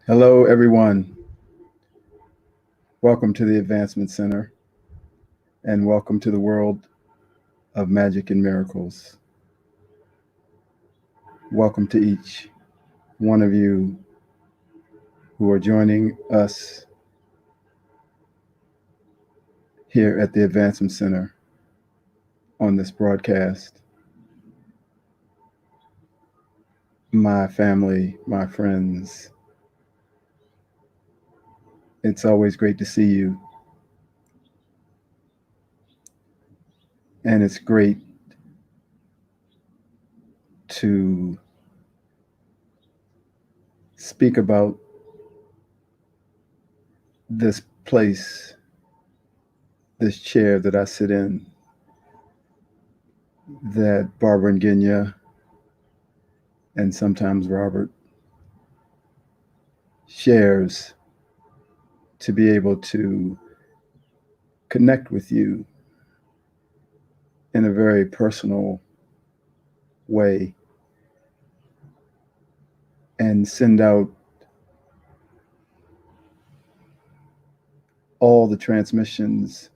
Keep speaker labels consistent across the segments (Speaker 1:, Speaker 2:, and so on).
Speaker 1: Hello, everyone. Welcome to the Advancement Center and welcome to the world of magic and miracles. Welcome to each one of you who are joining us here at the Advancement Center on this broadcast. My family, my friends, it's always great to see you. And it's great to speak about this place, this chair that I sit in, that Barbara and Genya and sometimes Robert shares to be able to connect with you in a very personal way and send out all the transmissions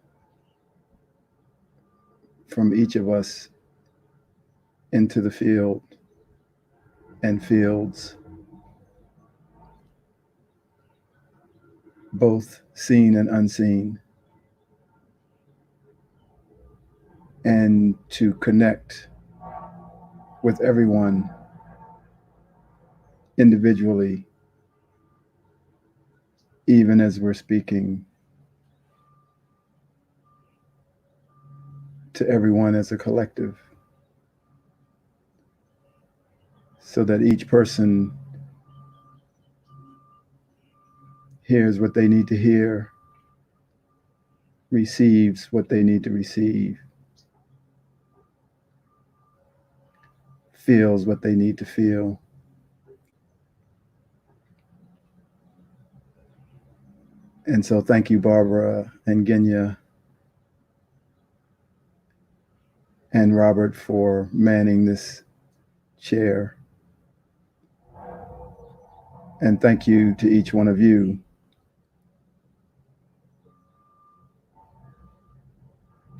Speaker 1: from each of us into the field and fields, both seen and unseen, and to connect with everyone individually, even as we're speaking to everyone as a collective, so that each person hears what they need to hear, receives what they need to receive, feels what they need to feel. And so thank you, Barbara and Genya and Robert, for manning this chair. And thank you to each one of you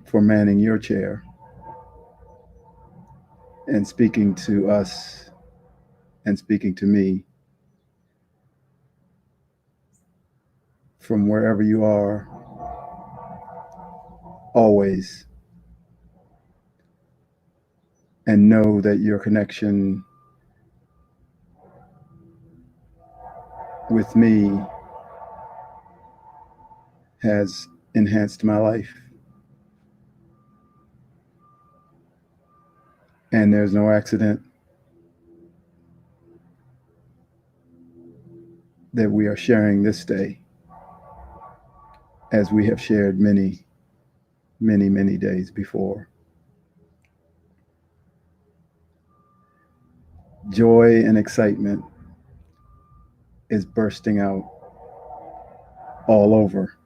Speaker 1: for manning your chair and speaking to us and speaking to me from wherever you are, always. And know that your connection with me has enhanced my life. And there's no accident that we are sharing this day, as we have shared many, many, many days before. Joy and excitement is bursting out all over.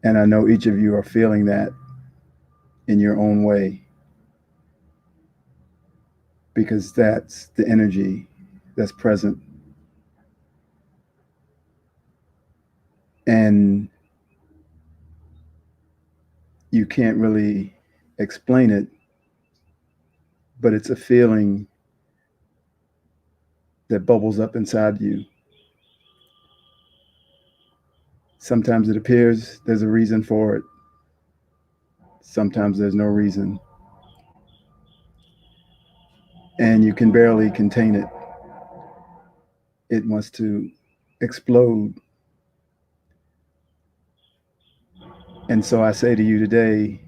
Speaker 1: And I know each of you are feeling that in your own way, because that's the energy that's present. And you can't really explain it, but it's a feeling that bubbles up inside you. Sometimes it appears there's a reason for it. Sometimes there's no reason. And you can barely contain it. It wants to explode. And so I say to you today,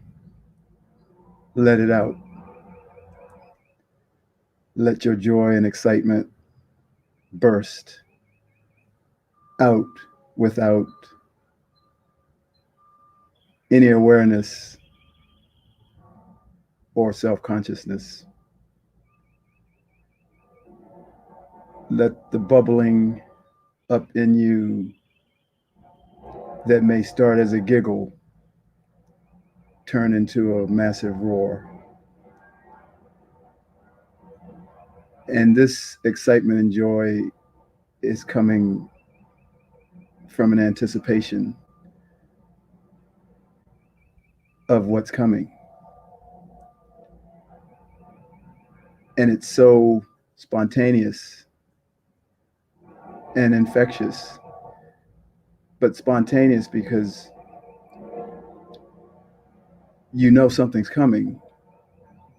Speaker 1: let it out. Let your joy and excitement burst out without any awareness or self consciousness. Let the bubbling up in you that may start as a giggle turn into a massive roar. And this excitement and joy is coming from an anticipation of what's coming. And it's so spontaneous and infectious, but spontaneous because you know something's coming,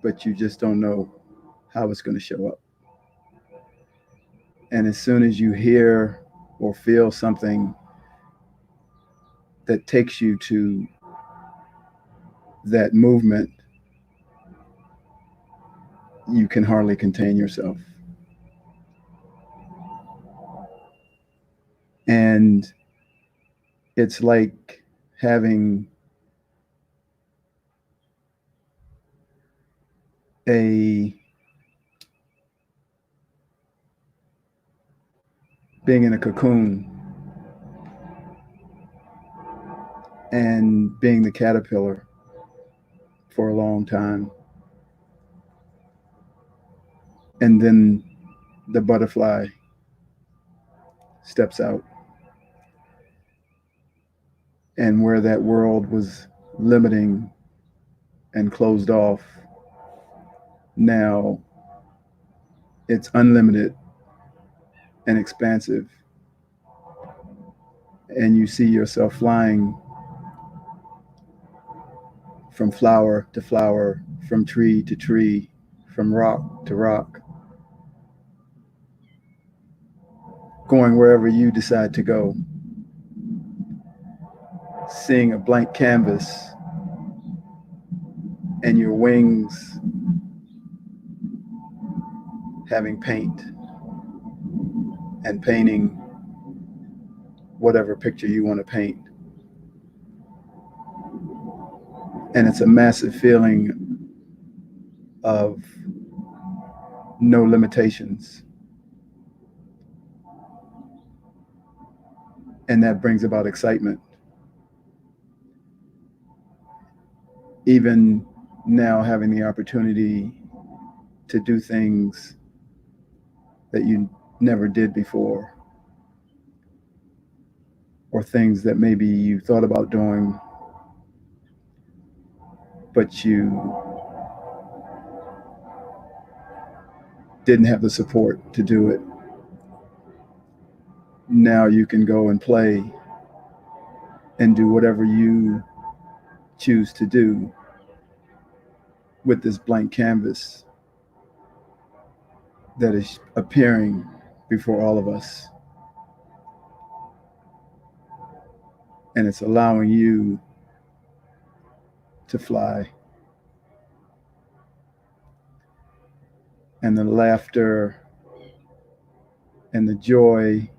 Speaker 1: but you just don't know how it's going to show up. And as soon as you hear or feel something that takes you to that movement, you can hardly contain yourself. And it's like having being in a cocoon and being the caterpillar for a long time. And then the butterfly steps out. And where that world was limiting and closed off, now it's unlimited and expansive. And you see yourself flying from flower to flower, from tree to tree, from rock to rock, going wherever you decide to go, seeing a blank canvas and your wings having paint and painting whatever picture you want to paint. And it's a massive feeling of no limitations. And that brings about excitement. Even now, having the opportunity to do things that you never did before, or things that maybe you thought about doing, but you didn't have the support to do it. Now you can go and play and do whatever you choose to do with this blank canvas that is appearing before all of us. And it's allowing you to fly. And the laughter and the joy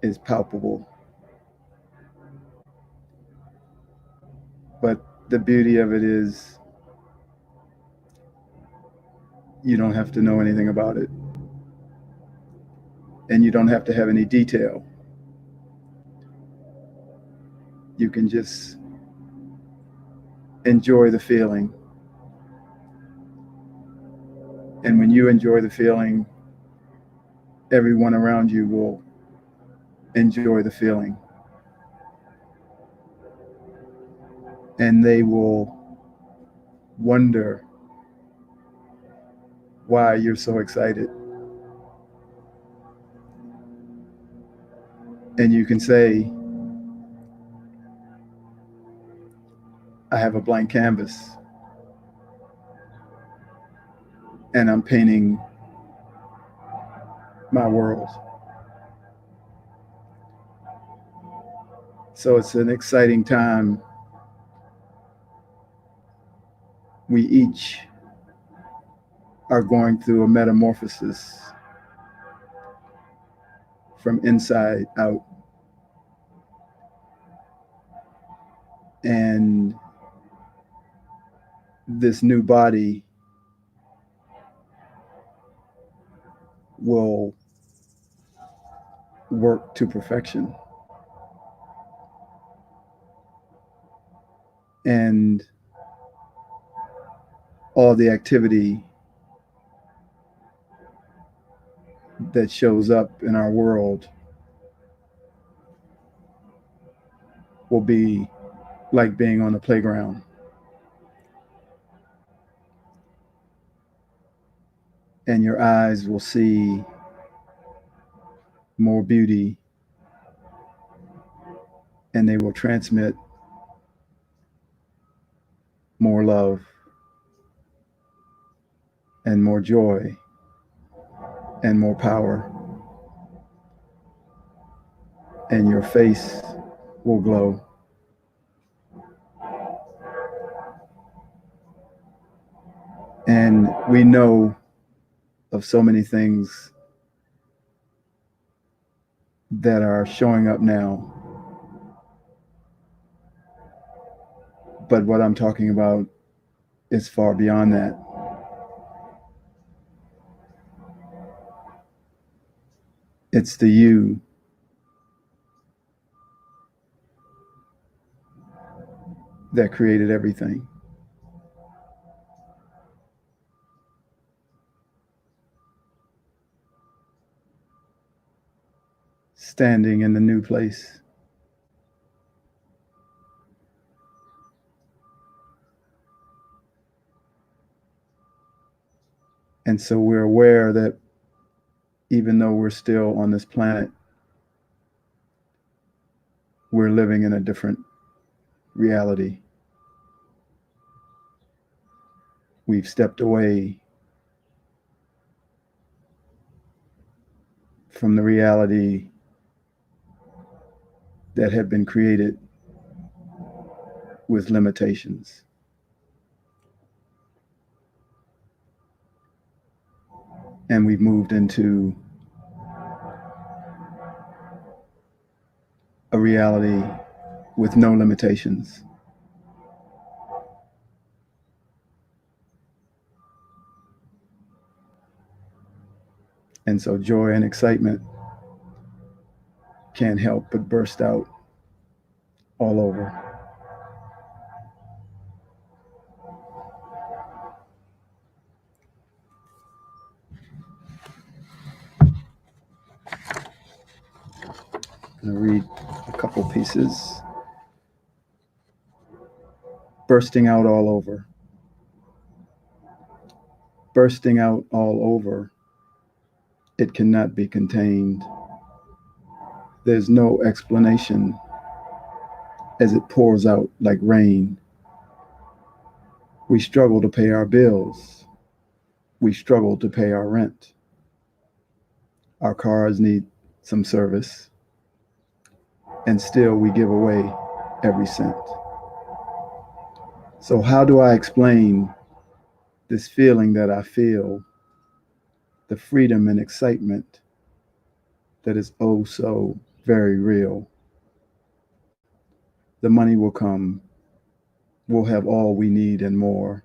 Speaker 1: is palpable. But the beauty of it is you don't have to know anything about it. And you don't have to have any detail. You can just enjoy the feeling. And when you enjoy the feeling, everyone around you will enjoy the feeling. And they will wonder why you're so excited. And you can say, I have a blank canvas and I'm painting my world. So it's an exciting time. We each are going through a metamorphosis from inside out. And this new body will work to perfection. And all the activity that shows up in our world will be like being on the playground. And your eyes will see more beauty, and they will transmit more love and more joy and more power, and your face will glow. And we know of so many things that are showing up now. But what I'm talking about is far beyond that. It's the you that created everything. Standing in the new place. And so we're aware that even though we're still on this planet, we're living in a different reality. We've stepped away from the reality that had been created with limitations. And we've moved into a reality with no limitations. And so joy and excitement can't help but burst out all over. I'm going to read a couple pieces. Bursting out all over. Bursting out all over. It cannot be contained. There's no explanation as it pours out like rain. We struggle to pay our bills. We struggle to pay our rent. Our cars need some service. And still we give away every cent. So how do I explain this feeling that I feel, the freedom and excitement that is oh so very real? The money will come. We'll have all we need and more.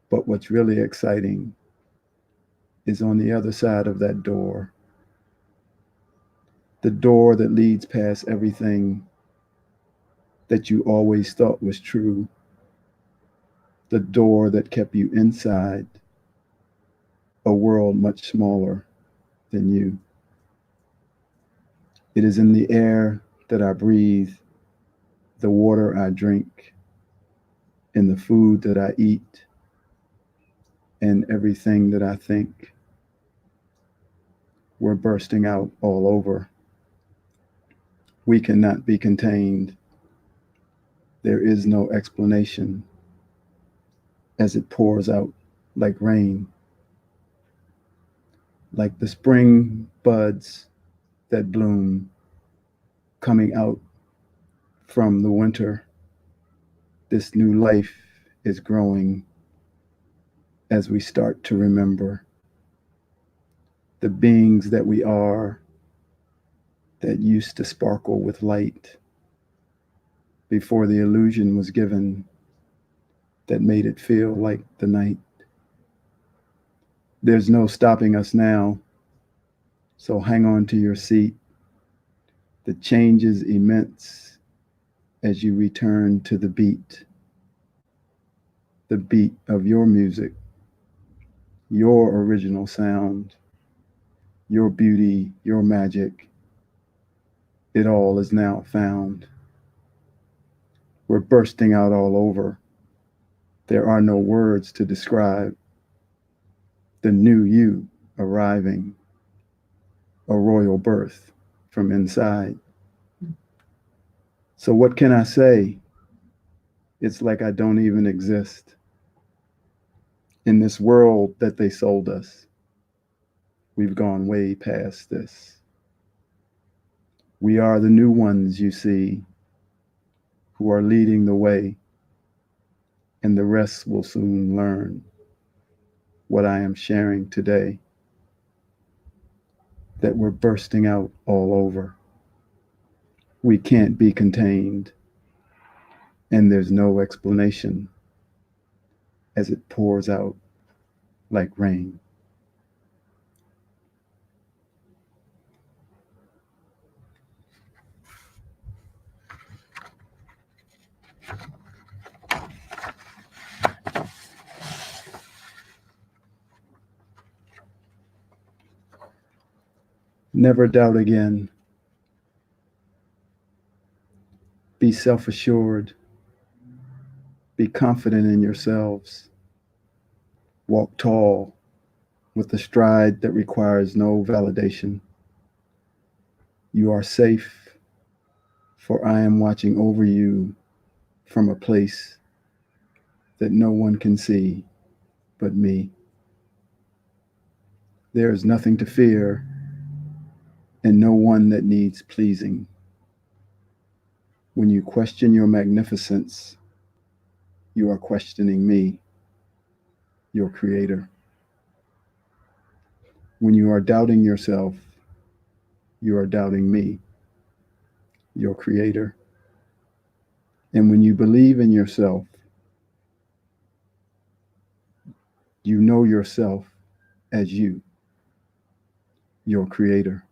Speaker 1: But what's really exciting is on the other side of that door. The door that leads past everything that you always thought was true. The door that kept you inside a world much smaller than you. It is in the air that I breathe, the water I drink, in the food that I eat, and everything that I think. We're bursting out all over. We cannot be contained. There is no explanation as it pours out like rain. Like the spring buds that bloom coming out from the winter, this new life is growing as we start to remember the beings that we are that used to sparkle with light before the illusion was given that made it feel like the night. There's no stopping us now, so hang on to your seat. The change is immense as you return to the beat of your music, your original sound, your beauty, your magic, it all is now found. We're bursting out all over. There are no words to describe the new you arriving, a royal birth from inside. So, what can I say? It's like I don't even exist in this world that they sold us. We've gone way past this. We are the new ones, you see, who are leading the way, and the rest will soon learn what I am sharing today, that we're bursting out all over. We can't be contained, and there's no explanation as it pours out like rain. Never doubt again. Be self assured. Be confident in yourselves. Walk tall with a stride that requires no validation. You are safe, for I am watching over you from a place that no one can see but me. There is nothing to fear and no one that needs pleasing. When you question your magnificence, you are questioning me, your creator. When you are doubting yourself, you are doubting me, your creator. And when you believe in yourself, you know yourself as you, your creator.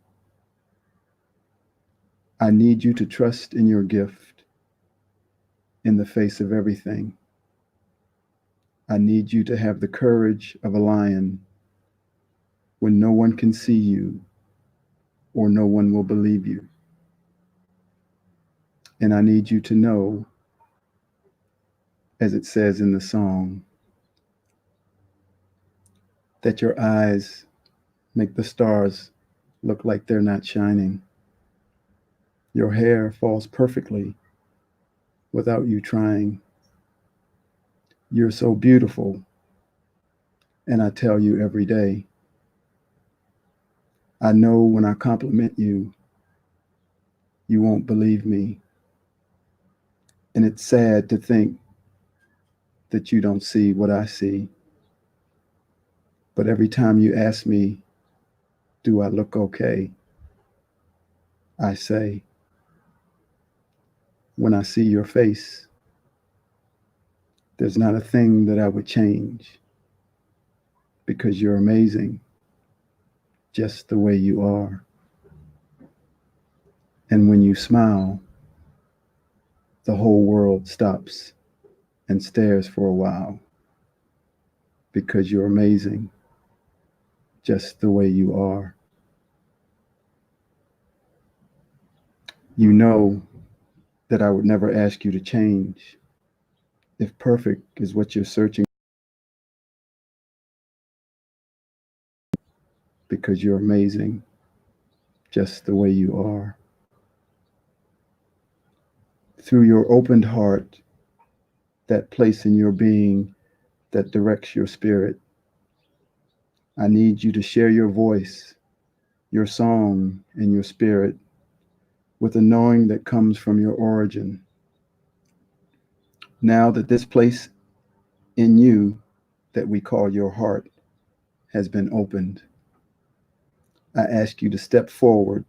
Speaker 1: I need you to trust in your gift in the face of everything. I need you to have the courage of a lion when no one can see you or no one will believe you. And I need you to know, as it says in the song, that your eyes make the stars look like they're not shining. Your hair falls perfectly without you trying. You're so beautiful, and I tell you every day. I know when I compliment you, you won't believe me. And it's sad to think that you don't see what I see. But every time you ask me, do I look okay? I say, when I see your face, there's not a thing that I would change because you're amazing just the way you are. And when you smile, the whole world stops and stares for a while because you're amazing just the way you are. You know that I would never ask you to change if perfect is what you're searching because you're amazing just the way you are. Through your opened heart, that place in your being that directs your spirit, I need you to share your voice, your song, and your spirit with a knowing that comes from your origin. Now that this place in you that we call your heart has been opened, I ask you to step forward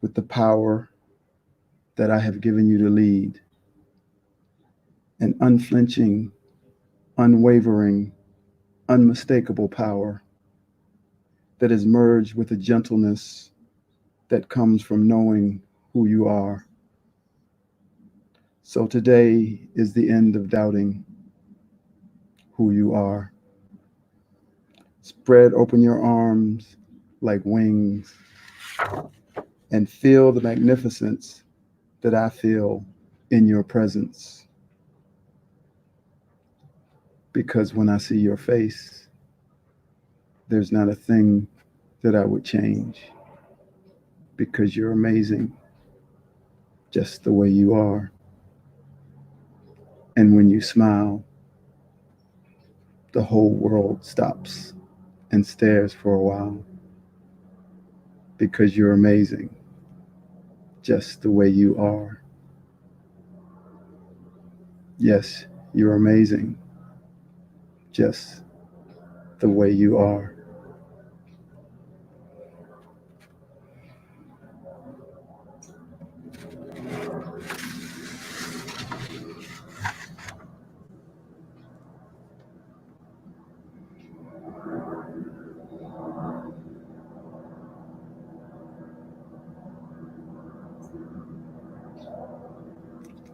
Speaker 1: with the power that I have given you to lead, an unflinching, unwavering, unmistakable power that is merged with a gentleness that comes from knowing who you are. So today is the end of doubting who you are. Spread open your arms like wings and feel the magnificence that I feel in your presence. Because when I see your face, there's not a thing that I would change. Because you're amazing, just the way you are. And when you smile, the whole world stops and stares for a while. Because you're amazing, just the way you are. Yes, you're amazing, just the way you are.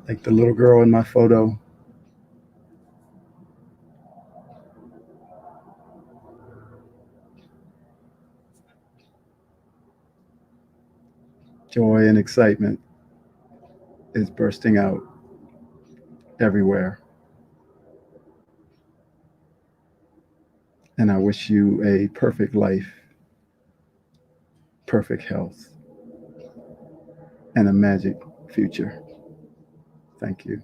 Speaker 1: Like the little girl in my photo, joy and excitement is bursting out everywhere. And I wish you a perfect life, perfect health, and a magic future. Thank you.